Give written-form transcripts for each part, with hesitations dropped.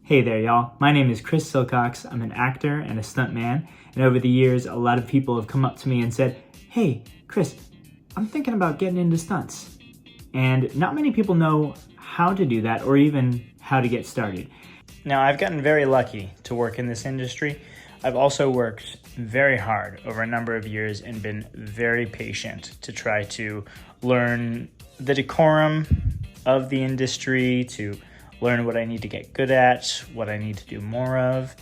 Hey there, y'all. My name is Chris Silcox. I'm an actor and a stuntman, and over the years, a lot of people have come up to me and said, "Hey, Chris, I'm thinking about getting into stunts." And not many people know how to do that or even how to get started. Now, I've gotten very lucky to work in this industry. I've also worked very hard over a number of years and been very patient to try to learn the decorum of the industry, to learn what I need to get good at, what I need to do more of.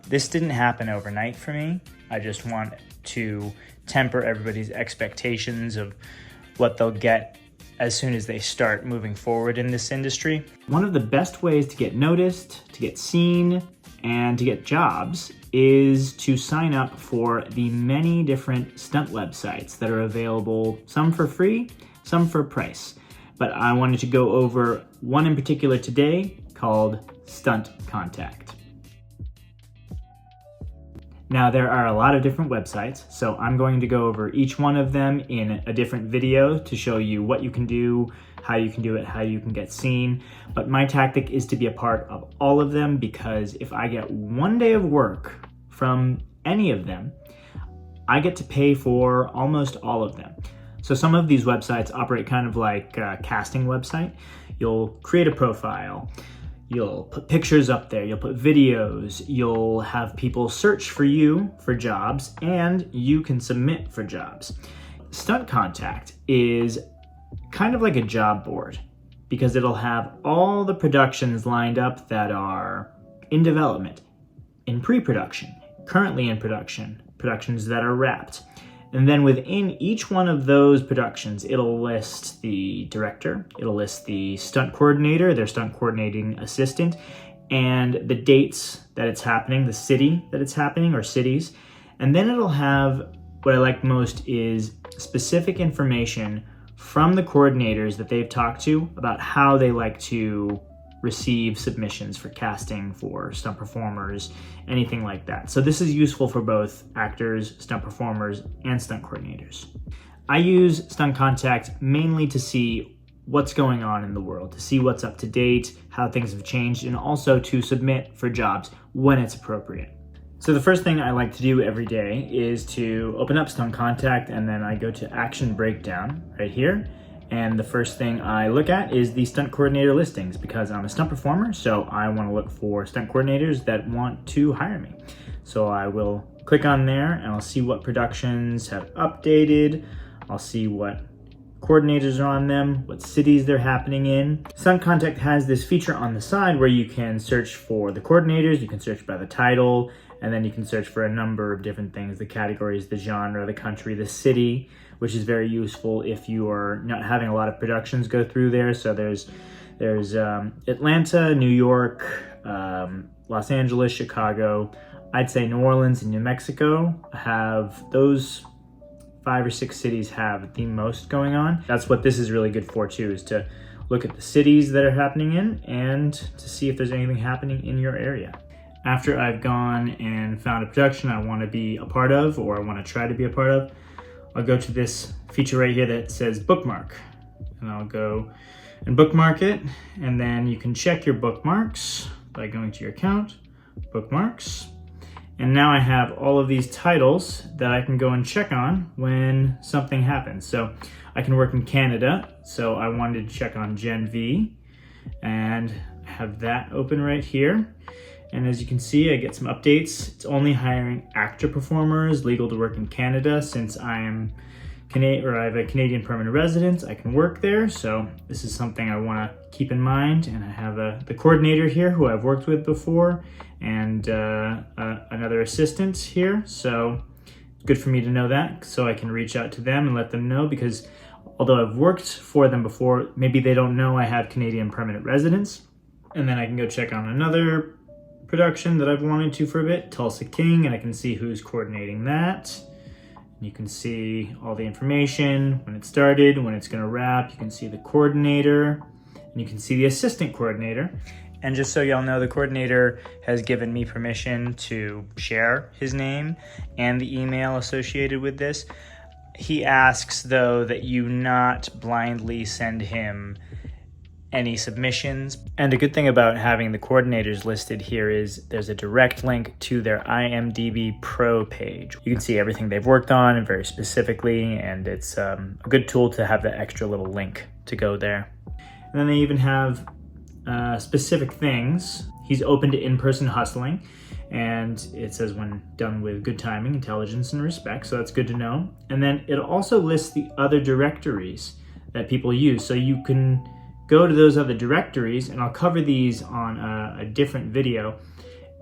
This didn't happen overnight for me. I just want to temper everybody's expectations of what they'll get as soon as they start moving forward in this industry. One of the best ways to get noticed, to get seen, and to get jobs is to sign up for the many different stunt websites that are available, some for free, some for a price. But I wanted to go over one in particular today called Stunt Contact. Now, there are a lot of different websites, so I'm going to go over each one of them in a different video to show you what you can do, how you can do it, how you can get seen. But my tactic is to be a part of all of them, because if I get one day of work from any of them, I get to pay for almost all of them. So some of these websites operate kind of like a casting website. You'll create a profile, you'll put pictures up there, you'll put videos, you'll have people search for you for jobs, and you can submit for jobs. Stunt Contact is kind of like a job board, because it'll have all the productions lined up that are in development, in pre-production, currently in production, productions that are wrapped. And then within each one of those productions, it'll list the director, it'll list the stunt coordinator, their stunt coordinating assistant, and the dates that it's happening, the city that it's happening, or cities. And then it'll have, what I like most is specific information from the coordinators that they've talked to about how they like to receive submissions for casting, for stunt performers, anything like that. So this is useful for both actors, stunt performers, and stunt coordinators. I use Stunt Contact mainly to see what's going on in the world, to see what's up to date, how things have changed, and also to submit for jobs when it's appropriate. So the first thing I like to do every day is to open up Stunt Contact, and then I go to Action Breakdown right here. And the first thing I look at is the stunt coordinator listings, because I'm a stunt performer, so I want to look for stunt coordinators that want to hire me. So I will click on there and I'll see what productions have updated. I'll see what coordinators are on them, what cities they're happening in. Stunt Contact has this feature on the side where you can search for the coordinators, you can search by the title, and then you can search for a number of different things, the categories, the genre, the country, the city, which is very useful if you are not having a lot of productions go through there. So there's Atlanta, New York, Los Angeles, Chicago. I'd say New Orleans and New Mexico have those 5 or 6 cities have the most going on. That's what this is really good for too, is to look at the cities that are happening in and to see if there's anything happening in your area. After I've gone and found a production I want to be a part of, or I want to try to be a part of, I'll go to this feature right here that says bookmark, and I'll go and bookmark it, and then you can check your bookmarks by going to your account, bookmarks, and now I have all of these titles that I can go and check on when something happens. So I can work in Canada, so I wanted to check on Gen V, and I have that open right here. And as you can see, I get some updates. It's only hiring actor performers, legal to work in Canada. Since I am I have a Canadian permanent residence, I can work there. So this is something I want to keep in mind. And I have the coordinator here who I've worked with before, and another assistant here. So it's good for me to know that, so I can reach out to them and let them know, because although I've worked for them before, maybe they don't know I have Canadian permanent residence. And then I can go check on another production that I've wanted to for a bit, Tulsa King, and I can see who's coordinating that. You can see all the information, when it started, when it's gonna wrap. You can see the coordinator, and you can see the assistant coordinator. And just so y'all know, the coordinator has given me permission to share his name and the email associated with this. He asks, though, that you not blindly send him any submissions. And the good thing about having the coordinators listed here is there's a direct link to their IMDb Pro page. You can see everything they've worked on and very specifically, and it's a good tool to have that extra little link to go there. And then they even have specific things. He's open to in-person hustling, and it says when done with good timing, intelligence, and respect, so that's good to know. And then it also lists the other directories that people use, so you can go to those other directories, and I'll cover these on a different video,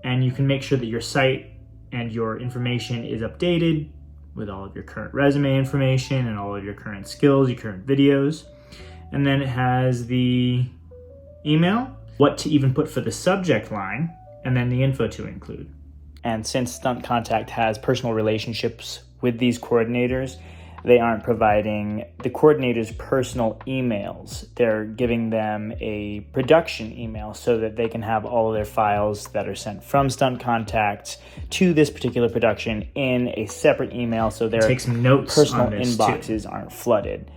and you can make sure that your site and your information is updated with all of your current resume information and all of your current skills, your current videos. And then it has the email, what to even put for the subject line, and then the info to include. And since Stunt Contact has personal relationships with these coordinators, they aren't providing the coordinators' personal emails. They're giving them a production email so that they can have all of their files that are sent from Stunt Contact to this particular production in a separate email, so their Take some notes personal on this inboxes aren't flooded.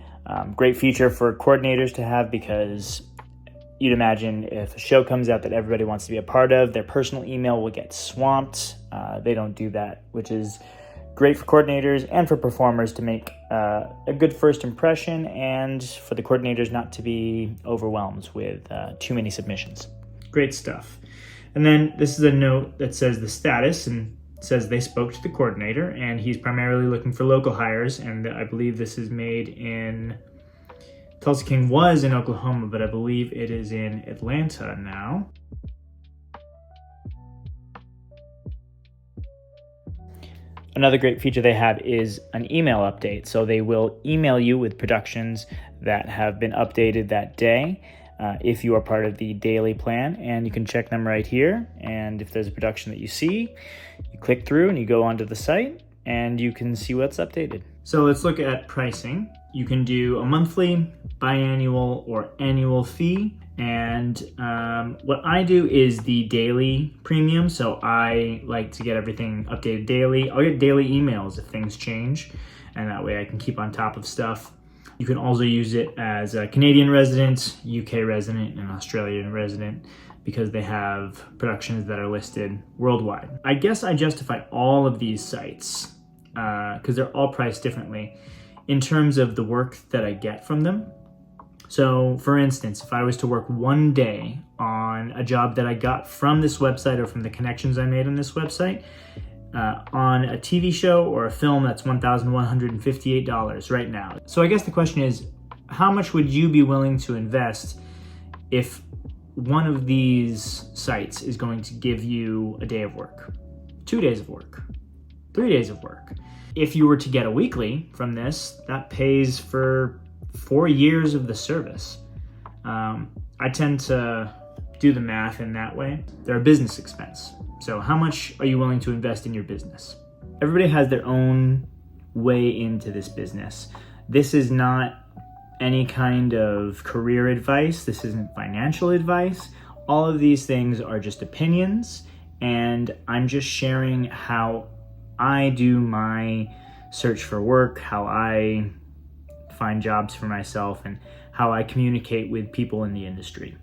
Great feature for coordinators to have, because you'd imagine if a show comes out that everybody wants to be a part of, their personal email will get swamped. They don't do that, which is great for coordinators and for performers to make a good first impression, and for the coordinators not to be overwhelmed with too many submissions. Great stuff. And then this is a note that says the status, and says they spoke to the coordinator, and he's primarily looking for local hires, and I believe this is made in Tulsa King was in Oklahoma, but I believe it is in Atlanta now. Another great feature they have is an email update. So they will email you with productions that have been updated that day if you are part of the daily plan, and you can check them right here. And if there's a production that you see, you click through and you go onto the site and you can see what's updated. So let's look at pricing. You can do a monthly, biannual, or annual fee. And what I do is the daily premium. So I like to get everything updated daily. I'll get daily emails if things change, and that way I can keep on top of stuff. You can also use it as a Canadian resident, UK resident, and Australian resident, because they have productions that are listed worldwide. I guess I justify all of these sites because they're all priced differently in terms of the work that I get from them. So for instance, if I was to work one day on a job that I got from this website or from the connections I made on this website, on a TV show or a film, that's $1,158 right now. So I guess the question is, how much would you be willing to invest if one of these sites is going to give you a day of work, 2 days of work, 3 days of work? If you were to get a weekly from this, that pays for 4 years of the service. I tend to do the math in that way. They're a business expense. So how much are you willing to invest in your business? Everybody has their own way into this business. This is not any kind of career advice. This isn't financial advice. All of these things are just opinions, and I'm just sharing how I do my search for work, how I find jobs for myself, and how I communicate with people in the industry.